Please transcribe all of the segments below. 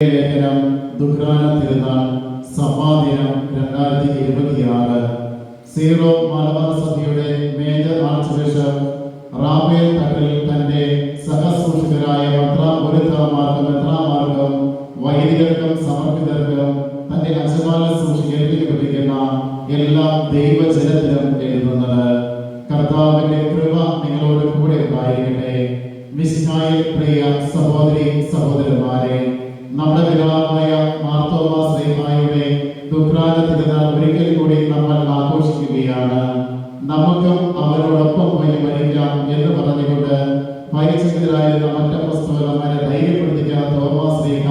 ലേഖനം ദുഃഖാന തിരുനാൾ സമാധിനം 2026 സീറോ മലബാർ സഭയുടെ major arch bishop Raphael Thattil തന്റെ സഹസൂക്ഷിതരായ മെത്രാമാർക്കും വൈദികർക്കും സമർപ്പിതർക്കും തന്റെ അജപാല സൂക്ഷിക്കേൽപ്പിക്കപ്പെട്ടിരിക്കുന്ന എല്ലാ ദൈവജനത്തിനും എഴുതുന്നത്. കർത്താവിന്റെ കൃപ നിങ്ങളോട് കൂടെ ഉണ്ടായിരിക്കട്ടെ. മിശിഹായിൽ പ്രിയ സഹോദരി സഹോദരന്മാരെ, നമ്മുടെ പിതാവായ മാർത്തോമാ ശ്ലീഹായുടെ ദുഃഖാന തിരുനാൾ ഒരിക്കൽ കൂടി നമ്മൾ ആഘോഷിക്കുകയാണ്. നമുക്കും അവരോടൊപ്പം പോയി മരിക്കാം എന്ന് പറഞ്ഞുകൊണ്ട് പരിചിതരായിരുന്ന മറ്റപ്പസ്തോലന്മാരെ ധൈര്യപ്പെടുത്തിക്കാൻ തോമാ ശ്ലീഹ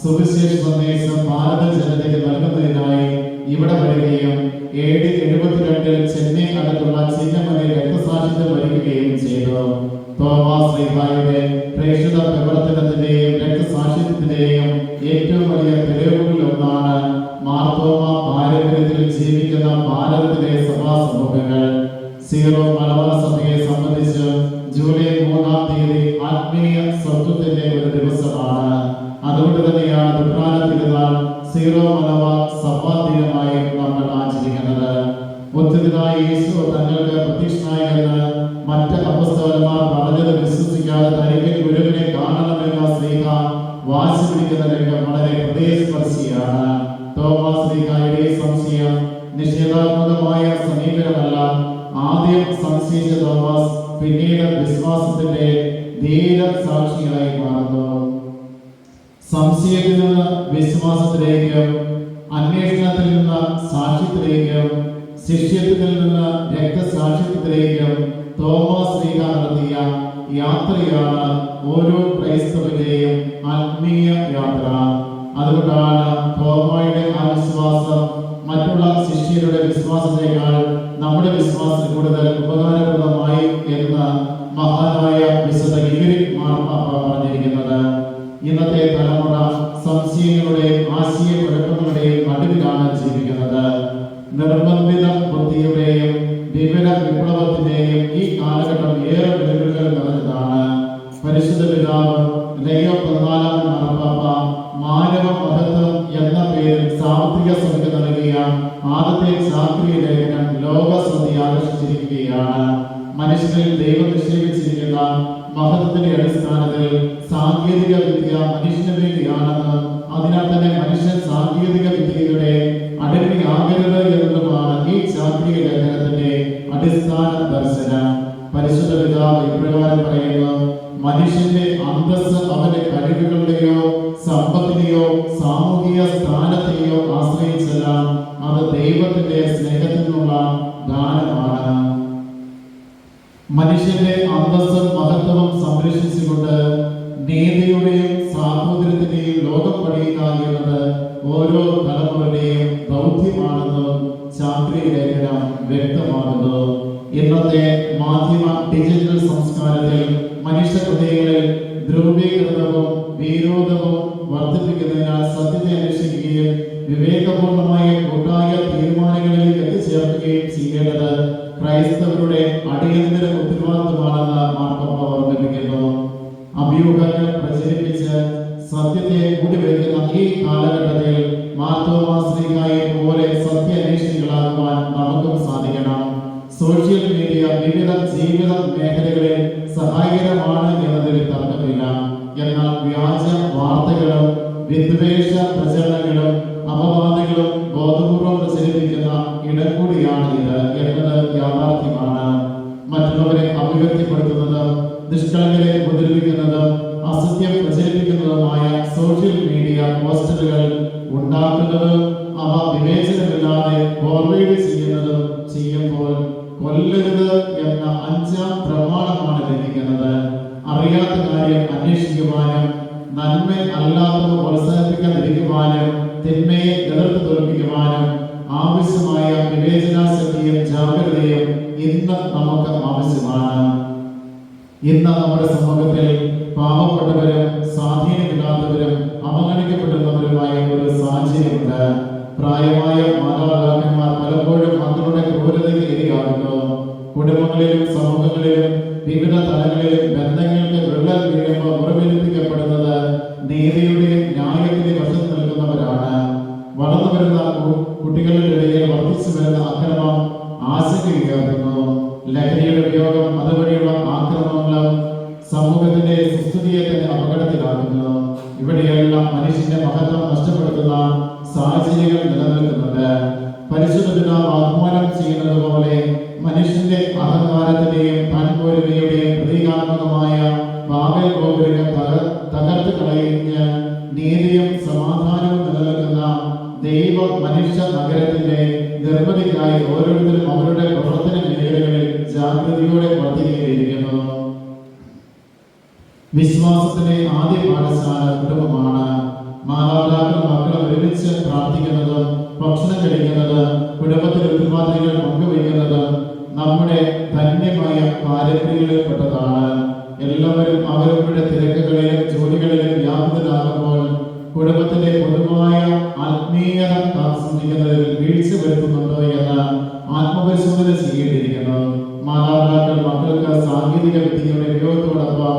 സുവിശേഷ സന്ദേശം ഭാരത ജനതയ്ക്ക് നൽകുന്നതിനായി ഇവിടെ വരികയും 72 ചെന്നൈ അടുത്തുള്ള ചിന്നമലയിൽ രക്തസാക്ഷിത്വം വരിക്കുകയും ചെയ്തു. തോമാ ശ്ലീഹായുടെ പ്രേക്ഷിത പ്രവർത്തനത്തിന്റെയും രക്തസാക്ഷിത്വത്തിന്റെയും ഏറ്റവും വലിയ തെളിവുകളിൽ ഒന്നാണ് മാർത്തോമ പാരമ്പര്യത്തിൽ ജീവിക്കുന്ന ഭാരതത്തിലെ സഭാ സമൂഹങ്ങൾ. സീറോ മലബാർ സഭയെ സംബന്ധിച്ച് ജൂലൈ 3-ാം തീയതി ആത്മീയ സ്വത്വത്തിന്റെ ഒരു ദിവസമാണ്. അതുകൊണ്ട് തന്നെയാണ് ദുഃഖാന തിരുനാൾ സീറോ മലബാർ സഭാ ദിനമായി നമ്മൾ ആചരിക്കുന്നത്. ഉദ്ധിതനായ യേശു തങ്ങൾക്ക് പ്രത്യക്ഷനായെന്ന് മറ്റ് അപ്പസ്തോലന്മാർ പറഞ്ഞത് വിശ്വസിക്കാതെ തനിക്ക് ഗുരുവിനെ കാണണമെന്ന ശ്ലീഹ വാശി പിടിക്കുന്ന രംഗം വളരെ ഹൃദയസ്പർശിയാണ്. തോമാ ശ്ലീഹായുടെ സംശയം നിഷേധാത്മകമായ സമീപനമല്ല. ആദ്യം സംശയിച്ച തോമസ് പിന്നീട് വിശ്വാസത്തിന്റെ ധീര സാക്ഷിയായി മാറുന്നു. സംശയത്തിൽ നിന്ന് വിശ്വാസത്തിലേക്കും, അന്വേഷണത്തിൽ നിന്ന് സാക്ഷ്യത്തിലേക്കും, ശിഷ്യത്വത്തിൽ നിന്ന് രക്തസാക്ഷിത്വത്തിലേക്കും തോമാ ശ്ലീഹ നടത്തിയ യാത്രയാണ് ഓരോ ക്രൈസ്തവന്റെയും ആത്മീയ യാത്ര. അതുകൊണ്ടാണ് തോമായുടെ ആ വിശ്വാസം മറ്റുള്ള ശിഷ്യരുടെ വിശ്വാസത്തെക്കാൾ നമ്മുടെ വിശ്വാസം കൂടുതൽ ഉപകാരപ്രദമായി എന്ന് മഹാനായ വിശുദ്ധ ഗ്രിഗറി മാർപ്പാപ്പ പറഞ്ഞിരിക്കുന്നത്. ഇന്നത്തെ തലമുറ സംശയങ്ങളുടെയും ആശയക്കുഴപ്പങ്ങളുടെയും നടുവിലാണ് ജീവിക്കുന്നത്. നിർബന്ധിത ബുദ്ധിയുടെയും വിവര വിപ്ലവത്തിന്റെയും ഈ കാലഘട്ടം ഏറെ വെല്ലുവിളികൾ നിറഞ്ഞതാണ്. പരിശുദ്ധ പിതാവ് ലയോ 14-ാം മാർപ്പാപ്പ മാനവ മഹത്വം എന്ന പേരിൽ സാമ്പത്തിക സഭയ്ക്ക് നൽകിയ ആദ്യത്തെ ശാസ്ത്രീയ ലേഖനം ലോകശ്രദ്ധ ആകർഷിച്ചിരിക്കുകയാണ്. മനുഷ്യരിൽ ദൈവം നിക്ഷേപിച്ചിരിക്കുന്ന മഹത്വത്തിന്റെ അടിസ്ഥാനത്തിൽ സാങ്കേതിക വിദ്യ മനുഷ്യന് വേണ്ടിയാണെന്ന്, അതിനാൽ തന്നെ മനുഷ്യൻ സാങ്കേതിക വിദ്യയുടെ അടിമയാകരുത് എന്നതുമാണ് ഈ ശാസ്ത്രീയ ലേഖനത്തിന്റെ അടിസ്ഥാന ദർശനം. പരിശുദ്ധ പിതാവ് ഇപ്രകാരം പറയുന്നു: മനുഷ്യന്റെ അന്തസ്സ് അവന്റെ കഴിവുകളുടെയോ സമ്പത്തിനെയോ സാമൂഹിക സ്ഥാനത്തെയോ ആശ്രയിച്ചല്ല, അത് ദൈവത്തിന്റെ സ്നേഹത്തിൽ നിന്നുള്ള ദാനമാണ്. മനുഷ്യന്റെ അന്തസ്സും മഹത്വവും സംരക്ഷിച്ചുകൊണ്ട് നീതിയുടെയും സാഹോദര്യത്തിന്റെയും ലോകം പണിയുക എന്നത് ഓരോ തലമുറയുടെയും ദൗത്യമാണെന്ന് ശാസ്ത്രീയ ലേഖനം വ്യക്തമാകുന്നു. ഇന്നത്തെ മാധ്യമ ഡിജിറ്റൽ സംസ്കാരത്തിൽ മനുഷ്യ ഹൃദയങ്ങളിൽ ധ്രുവീകൃതവും വിരോധവും വർദ്ധിപ്പിക്കുന്നതിനാൽ സത്യത്തെ അന്വേഷിക്കുകയും വിവേകപൂർണമായ കൂട്ടായ തീരുമാനങ്ങളിലേക്ക് എത്തിച്ചേർക്കുകയും ചെയ്യേണ്ടത് ക്രൈസ്തവരുടെ അടിയന്തര ഉത്തരവാദിത്തമാണെന്ന് മാർപ്പാപ്പ ഓർമ്മിപ്പിക്കുന്നു. അഭ്യൂഹങ്ങൾ പ്രചരിപ്പിച്ച് സത്യത്തെ കൂടിവെക്കുന്ന ഈ കാലഘട്ടത്തിൽ മാർത്തോമാ ശ്ലീഹായെ പോലെ സത്യാന്വേഷികളാകുവാൻ നമുക്കും സാധിക്കണം. സോഷ്യൽ മീഡിയ വിവിധ ജീവിത മേഖലകളിൽ സഹായകരമാണ് എന്നതിൽ തർക്കമില്ല. എന്നാൽ വ്യാജ വാർത്തകളും വിദ്വേഷ പ്രചരണങ്ങളും അപവാദങ്ങളും ബോധപൂർവം പ്രചരിപ്പിക്കുന്ന ഇടം കൂടിയാണ് ഇത് എന്നത് യാഥാർത്ഥ്യമാണ്. മറ്റുള്ളവരെ അഭിവ്യക്തിപ്പെടുത്തുന്നതും നിഷ്കളങ്കരെ ഉപദ്രവിക്കുന്നതും അസത്യം പ്രചരിപ്പിക്കുന്നതുമായ സോഷ്യൽ മീഡിയ പോസ്റ്ററുകൾ ഉണ്ടാക്കുന്നതും അവ വിവേചനമില്ലാതെ ഫോർവേഡ് ചെയ്യുമ്പോൾ കൊല്ലരുത് എന്ന 5-ാം പ്രമാണമാണ് ലഭിക്കുന്നത്. അറിയാത്ത കാര്യം അന്വേഷിക്കുവാനും നന്മ അല്ലാത്തവ പ്രോത്സാഹിപ്പിക്കാതിരിക്കുവാനും തിന്മയെ എതിർത്ത് തോൽപ്പിക്കുവാനും ആവശ്യമായ വിവേചനാശക്തിയും ജാഗ്രതയും ഇന്ന് നമുക്ക് ആവശ്യമാണ്. ഇന്ന് നമ്മുടെ സമൂഹത്തിൽ പാവപ്പെട്ടവരും സ്വാധീനമില്ലാത്തവരും അവഗണിക്കപ്പെടുന്നവരുമായ ഒരു സാഹചര്യമുണ്ട്. പ്രായമായ മാതാപിതാക്കന്മാർ പലപ്പോഴും മക്കളുടെ ക്രൂരതയ്ക്ക് ഇരയാകുന്നു. കുടുംബങ്ങളിലും സമൂഹങ്ങളിലും വിവിധ തലങ്ങളിലും ബന്ധങ്ങൾക്ക് വിള്ളൽ വീഴുമ്പോൾ മുറിവേൽപ്പിക്കപ്പെടുന്നത് നീതിയുടെയും ന്യായത്തിന്റെയും സാങ്കേതിക വശത്ത് നിൽക്കുന്നവരാണ്. വളർന്നു വരുന്ന കുട്ടികളുടെ ഇടയിൽ വർദ്ധിച്ചു വരുന്ന അക്രമം ആശങ്കയുയർത്തുന്നു. ലഹരിയുടെ ഉപയോഗം അതുവഴിയുള്ള ആക്രമണങ്ങളും സമൂഹത്തിന്റെ സുസ്ഥിതിയെ തന്നെ അപകടത്തിലാക്കുന്നു. ഇവിടെയെല്ലാം മനുഷ്യന്റെ മഹത്വം നഷ്ടപ്പെടുത്തുന്ന സാഹചര്യങ്ങൾ നിലനിൽക്കുന്നുണ്ട്. പരിശുദ്ധ പിതാവ് ആഹ്വാനം ചെയ്യുന്നത് പോലെ മനുഷ്യന്റെ അഹങ്കാരത്തിന്റെയും താൻപോരിമയുടെയും പ്രതീകാത്മകമായ ബാബേൽ ഗോപുരങ്ങൾ തകർത്ത് കളയുന്ന നീതിയും സമാധാനവും നിലനിൽക്കുന്ന ദൈവ മനുഷ്യ നഗരത്തിന്റെ നിർമ്മിതിക്കായി ഓരോരുത്തരും അവരുടെ പ്രവർത്തന മേഖലകളിൽ ജാഗ്രതയോടെ വർദ്ധിക്കേണ്ടിയിരിക്കുന്നു. വിശ്വാസത്തിന്റെ ആദ്യ പാഠശാല കുടുംബമാണ്. മാതാപിതാക്കളും മക്കളും ഒരുമിച്ച് പ്രാർത്ഥിക്കുന്നതും ഭക്ഷണം കഴിക്കുന്നതും കുടുംബത്തിലെ ഉത്തരവാദിത്തങ്ങൾ പങ്കുവയ്ക്കുന്നതും നമ്മുടെ ധന്യമായ പാരമ്പര്യങ്ങളിൽപ്പെട്ടതാണ്. എല്ലാവരും അവരവരുടെ തിരക്കുകളിലും ജോലികളിലും വ്യാപൃതരാകുമ്പോൾ കുടുംബത്തിന്റെ പൊതുവായ ആത്മീയത സംബന്ധിക്കുന്നതിൽ വീഴ്ച വരുത്തുന്നുണ്ടോ എന്ന് ആത്മപരിശോധന ചെയ്യേണ്ടിയിരിക്കുന്നു. മാതാപിതാക്കൾ മക്കൾക്ക് സാങ്കേതിക വിദ്യയുടെ ഉപയോഗത്തോടൊപ്പം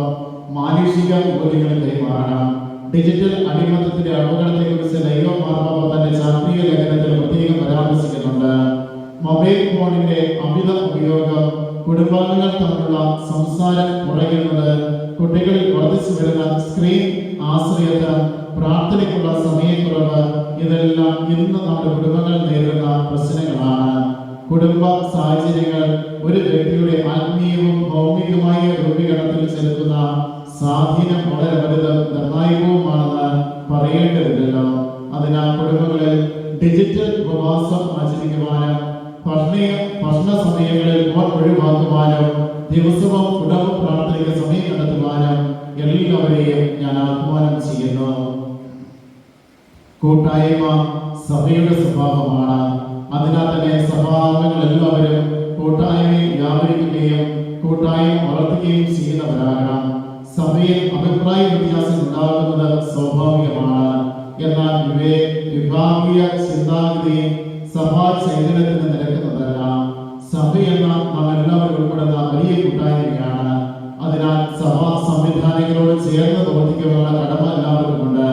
മാനുഷിക മൂല്യങ്ങൾ കൈമാറണം. ഡിജിറ്റൽ അടിമത്തത്തിന്റെ അപകടത്തെക്കുറിച്ച് ലൈവ മാർപ്പാപ്പ തന്റെ ചാത്രിക ലേഖനത്തിൽ പ്രത്യേകം പരാമർശിക്കുന്നുണ്ട്. മൊബൈൽ ഫോണിന്റെ അമിത ഉപയോഗം, കുടുംബാംഗങ്ങൾ തമ്മിലുള്ള സംസാരം കുറയുന്നത്, കുട്ടികളിൽ വർദ്ധിച്ചു വരുന്ന സ്ക്രീൻ ആശ്രയത്വം, പ്രാർത്ഥനയ്ക്കുള്ള സമയക്കുറവ്, ഇതെല്ലാം ഇന്ന് നമ്മുടെ കുടുംബങ്ങൾ നേരിടുന്ന പ്രശ്നങ്ങളാണ്. കുടുംബ സാഹചര്യങ്ങൾ ഒരു വ്യക്തിയുടെ ആത്മീയവും ഭൗമികമായ രൂപീകരണത്തിൽ ചെലുത്തുന്ന സ്വാധീനം വളരെ വലുതും നിർണായകവുമാണെന്ന് പറയേണ്ടതില്ലല്ലോ. അതിനാൽ കുടുംബങ്ങളിൽ ഡിജിറ്റൽ ഉപവാസം ആചരിക്കുവാനും ഭക്ഷണ സമയങ്ങളിൽ ഫോൺ ഒഴിവാക്കുവാനും ദിവസവും കുടുംബ പ്രാർത്ഥനയ്ക്ക് സമയം കണ്ടെത്തുവാനും എല്ലാവരെയും ഞാൻ ആഹ്വാനം ചെയ്യുന്നു. കൂട്ടായ്മ സഭയുടെ സ്വഭാവമാണ്. അതിനാൽ തന്നെ സഭാംഗങ്ങൾ എല്ലാവരും കൂട്ടായ്മയിൽ വ്യാപരിക്കുകയും കൂട്ടായ്മ വളർത്തുകയും ചെയ്യുന്നവരാകണം. സഭയിൽ അഭിപ്രായ വ്യത്യാസം ഉണ്ടാകുന്നത് സ്വാഭാവികമാണ്. എന്നാൽ വിഭാഗീയ ചിന്താഗതിയും സഭാ ചൈതന്യത്തിന് നിരക്കുന്നതല്ല. സഭയെന്ന നാം എല്ലാവരും ഉൾപ്പെടുന്ന വലിയ കൂട്ടായ്മയാണ്. അതിനാൽ സഭാ സംവിധാനങ്ങളോട് ചേർന്ന് പ്രവർത്തിക്കാനുള്ള കടമ എല്ലാവർക്കുമുണ്ട്.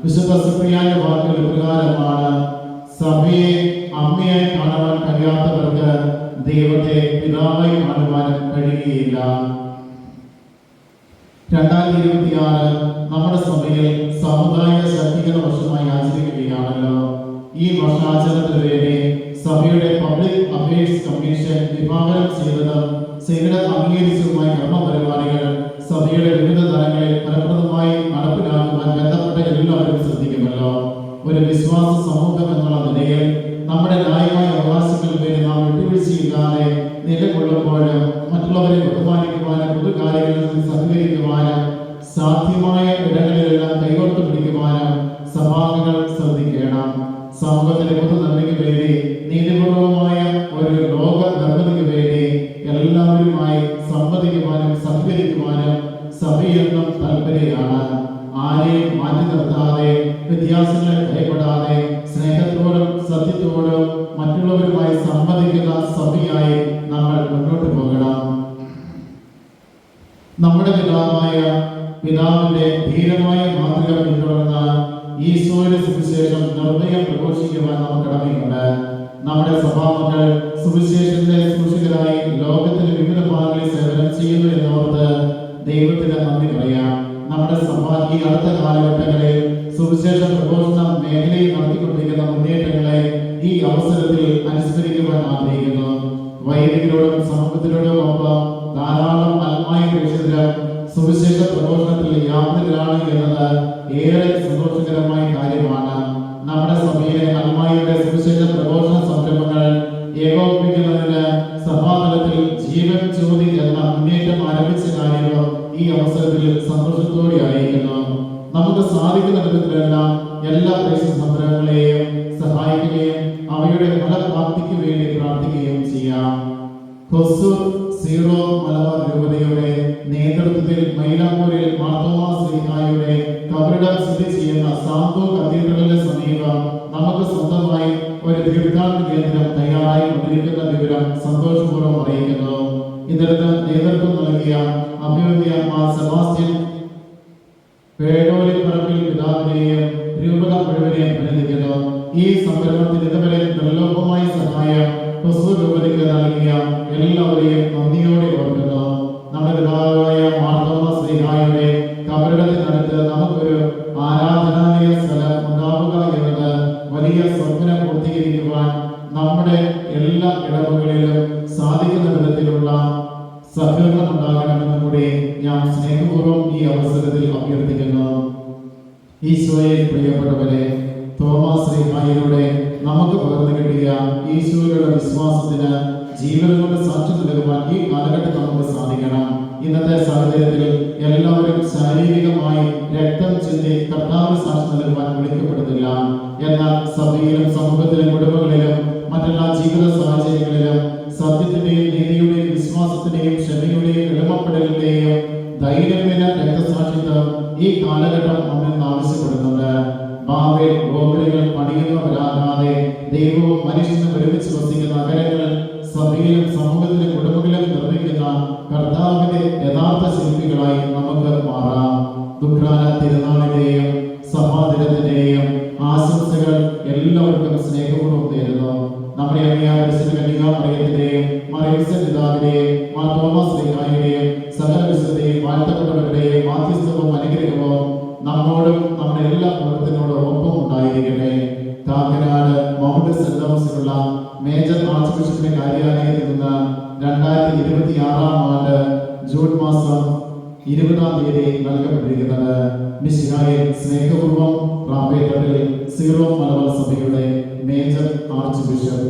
വിശുദ്ധ സിപ്രിയാന്റെ വാക്കുകൾ പ്രകാരമാണ്: സഭയെ അമ്മയായി കാണുവാൻ കഴിയാത്തവർക്ക് ദൈവത്തെ പിതാവായി കാണുവാൻ കഴിയുകയില്ല. 2026 നമ്മുടെ സഭയിൽ സാമുദായിക ശാക്തീകരണ വർഷമായി ആചരിക്കുകയാണല്ലോ. ഈ വർഷാചരണത്തിന് വേണ്ടി സഭയുടെ പബ്ലിക് അഫയേഴ്സ് കമ്മീഷൻ വിഭാവനം ചെയ്തതും അംഗീകരിച്ചതുമായ കർമ്മപരിപാടികൾ സഭയുടെ വിവിധ തലങ്ങളിൽ ഫലപ്രദമായി നടപ്പിലാക്കുവാൻ ബന്ധപ്പെട്ട എല്ലാവരും ശ്രദ്ധിക്കുമല്ലോ. ഒരു വിശ്വാസ സമൂഹം എന്നുള്ള നിലയിൽ നമ്മുടെ ന്യായമായ അവകാശങ്ങൾക്ക് വേണ്ടി നാം വിട്ടുവീഴ്ചയില്ലാതെ നിലകൊള്ളുമ്പോഴും മറ്റുള്ളവരെ ബഹുമാനിക്കുവാനും പൊതുകാര്യങ്ങളിൽ സഹകരിക്കുവാനും സാധ്യമായ ഇടങ്ങളിലെല്ലാം കൈകോർത്ത് പിടിക്കുവാനും സഭാംഗങ്ങൾ ശ്രദ്ധിക്കണം. സമൂഹത്തിന്റെ പൊതു നന്മയ്ക്ക് വേണ്ടി നീതിപൂർവമായ ഒരു ലോക നിർമ്മിതിക്ക് വേണ്ടി എല്ലാവരുമായി സംവദിക്കുവാനും സഹകരിക്കുവാനും സഭയെന്നും താല്പര്യമാണ്. ആരെയും മാറ്റി നിർത്താതെ, വ്യത്യാസങ്ങളെ ഭയപ്പെടാതെ, സ്നേഹത്തോടും സത്യത്തോടും മറ്റുള്ളവരുമായി സംവദിക്കുന്ന സഭയായി നമ്മൾ മുന്നോട്ട് പോകണം. നമ്മുടെ പിതാവിന്റെ ധീരമായ മാതൃക പിന്തുടർന്ന് ഈശോയുടെ സുവിശേഷം നിർഭയം പ്രഘോഷിക്കുവാൻ നമുക്ക് കടമയുണ്ട്. നമ്മുടെ സഭാമക്കൾ സുവിശേഷത്തിന്റെ സൂക്ഷികരായി ലോകത്തിന്റെ വിവിധ ഭാഗങ്ങളിൽ സേവനം ചെയ്യുന്നു എന്നോർത്ത് ദൈവത്തിന് നന്ദി പറയാം. നമ്മുടെ സഭ ഈ അടുത്ത കാലഘട്ടങ്ങളിൽ സുവിശേഷ പ്രഘോഷണ മേഖലയിൽ നടത്തിക്കൊണ്ടിരിക്കുന്ന മുന്നേറ്റങ്ങളെ ഈ അവസരത്തിൽ അനുസ്മരിക്കുവാൻ ആഗ്രഹിക്കുന്നു. വൈദികരോടും സമൂഹത്തിനോടും ഒപ്പം ധാരാളം ആത്മായ പ്രേക്ഷിതരും സുവിശേഷ പ്രഘോഷണത്തിൽ യാത്രയിലാണ് എന്നത് ഏറെ സന്തോഷകരമായ കാര്യമാണ്. നമ്മുടെ സഭയിലെ ആത്മായുടെ സുവിശേഷ പ്രഘോഷണ സംരംഭങ്ങൾ ഏകോപിപ്പിക്കുന്നതിന് സഭാതലത്തിൽ ജീവൻ ജ്യോതി എന്ന മുന്നേറ്റം ആരംഭിച്ച കാര്യവും ഈ അവസരത്തിൽ സന്തോഷത്തോടെ അറിയിക്കുന്നു. നമുക്ക് സാധിക്കുന്ന വിധത്തിലെല്ലാം എല്ലാ പ്രേക്ഷിത സംരംഭങ്ങളെയും സഹായിക്കുകയും അവയുടെ ഫലപ്രാപ്തിക്ക് വേണ്ടി പ്രാർത്ഥിക്കുകയും ചെയ്യാം. ഹൊസൂർ സീറോ മലബാർ രൂപതയുടെ നേതൃത്വത്തിൽ മൈലാപ്പൂരിൽ മാർത്തോമാ ശ്രീഹായുടെ കബറിടം സ്ഥിതി ചെയ്യുന്ന സാന്തോ കത്തീഡ്രലിന് സമീപം നമുക്ക് സ്വന്തമായി ഒരു തീർത്ഥാടന കേന്ദ്രം തയ്യാറായി കൊണ്ടിരിക്കുന്ന വിവരം സന്തോഷപൂർവ്വം അറിയിക്കുന്നു. ഇതിന് നേതൃത്വം നൽകിയ അഭിവന്യ മാർ സെബാസ്റ്റ്യൻ പേടോലിപ്പറമ്പിൽ പിതാവിനെയും തിരുവിതം മുഴുവനെയും അഭിനന്ദിക്കുന്നു. ഈ സംരംഭത്തിൽ ഇതുവരെ നിർലോഭമായ സഹായം ക്രിസ്തു രൂപതയ്ക്ക് നൽകിയ എല്ലാവരെയും നന്ദിയോടെ ഓർക്കുന്നു. നമ്മുടെ പിതാവായ മാർത്തോമാ ശ്ലീഹായുടെ കബറിടത്തിനടുത്ത് നമുക്കൊരു ആരാധനാലയ സ്ഥലം ഉണ്ടാവുക എന്നത് വലിയ സ്വപ്നം പൂർത്തീകരിക്കുവാൻ നമ്മുടെ എല്ലാ ഇടവുകളിലും സാധിക്കുന്ന വിധത്തിലുള്ള സഹകരണം ഉണ്ടാകണമെന്നും കൂടി ഞാൻ സ്നേഹപൂർവ്വം ഈ അവസരത്തിൽ അഭ്യർത്ഥിക്കുന്നു. ഈശോയെ പ്രിയപ്പെട്ടവരെ, തോമാസ് ശ്ലീഹായിലൂടെ നമുക്ക് പകർന്നു കിട്ടിയ ഈശോയുടെ വിശ്വാസത്തിന് ജീവൻ കൊണ്ട് സാക്ഷ്യം നൽകുവാൻ ഈ കാലഘട്ടത്തിൽ നമുക്ക് സാധിക്കണം. ഇന്നത്തെ സാഹചര്യത്തിൽ എല്ലാവരും ശാരീരികമായി രക്തം ചിന്തി കർത്താവിന് സാക്ഷ്യം നൽകുവാൻ വിളിക്കപ്പെടുന്നില്ല. എന്നാൽ സഭയിലും സമൂഹത്തിലും കുടുംബങ്ങളിലും മറ്റെല്ലാ ജീവിത സാഹചര്യങ്ങളിലും സത്യത്തിന്റെയും നീതിയുടെയും വിശ്വാസത്തിന്റെയും ക്ഷമയുടെയും എളിമപ്പെടലിന്റെയും ധൈര്യമായ രക്തസാക്ഷിത്വം ഈ കാലഘട്ടം നമ്മിൽ നിന്ന് ആവശ്യപ്പെടുന്നുണ്ട്. ബാബേൽ ഗോപുരങ്ങൾ പണിയുന്നവരാകാതെ ദൈവവും മനുഷ്യനും ഒരുമിച്ച് വസിക്കുന്ന നഗരങ്ങൾ സഭയിലും സമൂഹത്തിലും കുടുംബങ്ങളിലും നിർമ്മിക്കുന്ന കർത്താവിന്റെ യഥാർത്ഥ ശില്പികളായി നമുക്ക് മാറാം. ദുഃഖാന തിരുനാളിന്റെയും സഭാദിനത്തിന്റെയും ആശംസകൾ എല്ലാവർക്കും സ്നേഹപൂർവ്വം നേരുന്നു. നമ്മുടെ കന്യകാമറിയത്തിന്റെയും മറിയത്തിന്റെയും പിതാവിന്റെയും മാർ തോമസ് ശ്ലീഹായുടെയും സകല വിശുദ്ധരെയും വാഴ്ത്തപ്പെട്ടവരുടെയും മാധ്യസ്ഥവും അനുഗ്രഹവും നമ്മോടും നമ്മുടെ എല്ലാ പ്രവർത്തനങ്ങളോടും ഒപ്പം ഉണ്ടായിരിക്കട്ടെ. കാക്കനാട് മൗണ്ട് സെന്റ് തോമസിലുള്ള മേജർ ആർച്ച് ബിഷപ്പിന്റെ കാര്യാലയത്തിൽ നിന്ന് 2026 ആണ്ട് ജൂൺ മാസം 20-ാം തീയതി നൽകപ്പെട്ടിരിക്കുന്നത് മിശിഹായിൽ സ്നേഹപൂർവ്വം റാംപേട്ടയിൽ സീറോ മലബാർ സഭയുടെ മേജർ ആർച്ച് ബിഷപ്പ്